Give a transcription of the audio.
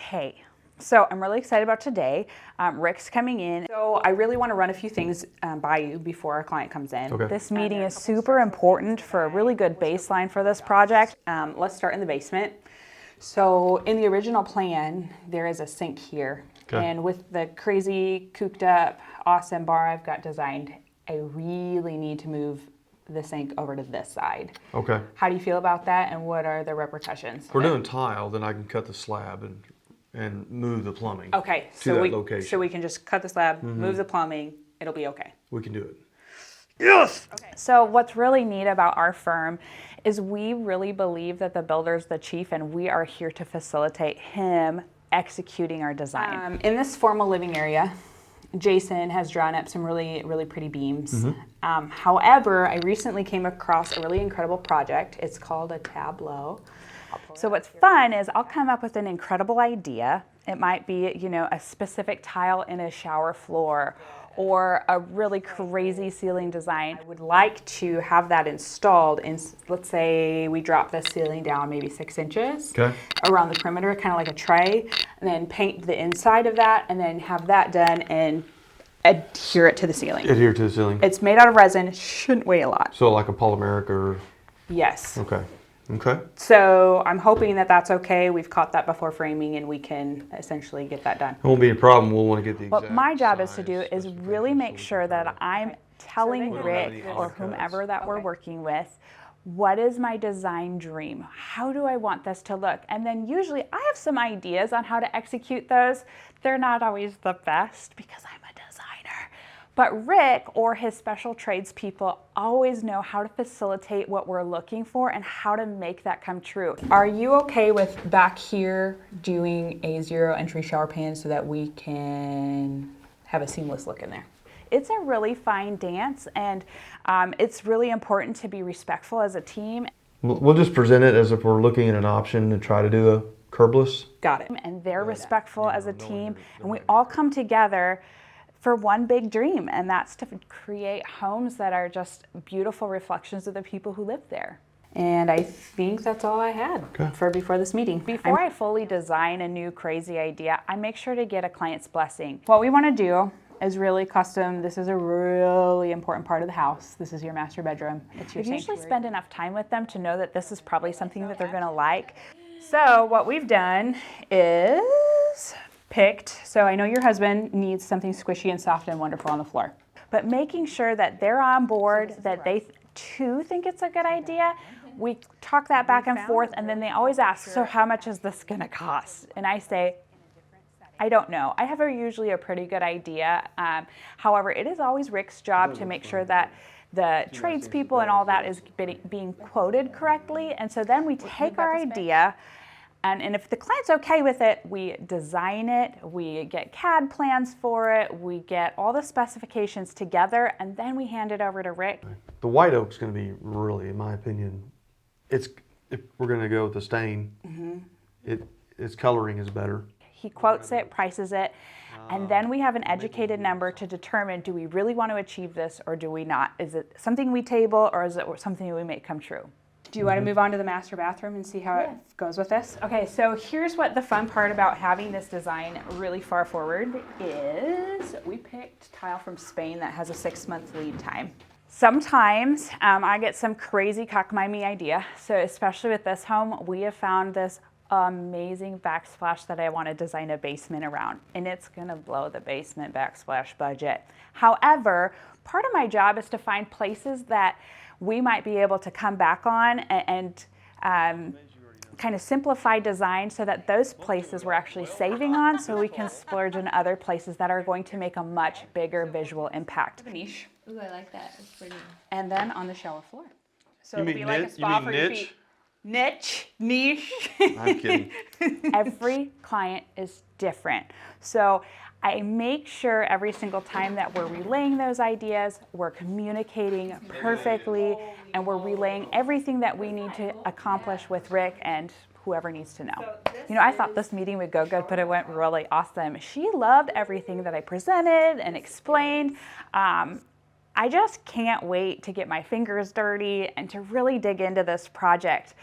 Hey, so I'm really excited about today. Rick's coming in. So I really want to run a few things by you before our client comes in. Okay. This meeting is super important for a really good baseline for this project. Let's start in the basement. So in the original plan, there is a sink here. Okay. And with the crazy cooped up awesome bar I've got designed, I really need to move the sink over to this side. Okay. How do you feel about that, and what are the repercussions? If we're doing tile, then I can cut the slab and move the plumbing. Okay, to so that we location. so we can just cut the slab, move the plumbing, it'll be okay. We can do it. Yes. Okay. So what's really neat about our firm is we really believe that the builder's the chief, and we are here to facilitate him executing our design. In this formal living area, Jason has drawn up some really pretty beams. However, I recently came across a really incredible project. It's called a tableau. So what's fun is I'll come up with an incredible idea. It might be, a specific tile in a shower floor or a really crazy ceiling design. I would like to have that installed in, let's say we drop the ceiling down maybe 6 inches around the perimeter, kind of like a tray, and then paint the inside of that, and then have that done and adhere it to the ceiling. Adhere to the ceiling. It's made out of resin, shouldn't weigh a lot. So like a polymeric or? Yes. Okay. Okay. So I'm hoping that that's okay. We've caught that before framing, and we can essentially get that done. It won't be a problem. We'll want to get the exact What my job is to size, do is really make sure that I'm telling Rick or whomever that we're working with, what is my design dream? How do I want this to look? And then usually I have some ideas on how to execute those. They're not always the best because I'm a designer. But Rick or his special tradespeople always know how to facilitate what we're looking for and how to make that come true. Are you okay with back here doing a 0 entry shower pan so that we can have a seamless look in there? It's a really fine dance, and it's really important to be respectful as a team. We'll just present it as if we're looking at an option to try to do a curbless. Got it. And they're respectful as a team, and we all come together for one big dream, and that's to create homes that are just beautiful reflections of the people who live there. And I think that's all I had for before this meeting. Before I fully design a new crazy idea, I make sure to get a client's blessing. What we want to do is really custom. This is a really important part of the house. This is your master bedroom. It's your sanctuary. We usually spend enough time with them to know that this is probably something that they're going to like. So what we've done is picked, so I know your husband needs something squishy and soft and wonderful on the floor, but making sure that they're on board, that they too think it's a good idea. We talk that back and forth, and then they always ask, so how much is this gonna cost? And I say, I don't know. I have usually a pretty good idea. However, it is always Rick's job to make sure that the tradespeople and all that is being quoted correctly. And so then we take our idea, and if the client's okay with it, we design it, we get CAD plans for it, we get all the specifications together, and then we hand it over to Rick. The white oak's going to be really, in my opinion, if we're going to go with the stain, its coloring is better. He quotes it, prices it, and then we have an educated number to determine, do we really want to achieve this or do we not? Is it something we table, or is it something we make come true? Do you want to move on to the master bathroom and see how it goes with this? Okay, so here's what the fun part about having this design really far forward is. We picked tile from Spain that has a 6-month lead time. Sometimes I get some crazy cockamamie idea. So especially with this home, we have found this amazing backsplash that I want to design a basement around, and it's going to blow the basement backsplash budget. However, part of my job is to find places that we might be able to come back on and kind of simplify design so that those places we're actually saving on, so we can splurge in other places that are going to make a much bigger visual impact. Niche. Ooh, I like that. That's pretty. And then on the shower floor. So You it'll mean be like a spa for your feet. Niche. I'm kidding. Every client is different. So I make sure every single time that we're relaying those ideas, we're communicating perfectly, and we're relaying everything that we need to accomplish with Rick and whoever needs to know. I thought this meeting would go good, but it went really awesome. She loved everything that I presented and explained. I just can't wait to get my fingers dirty and to really dig into this project.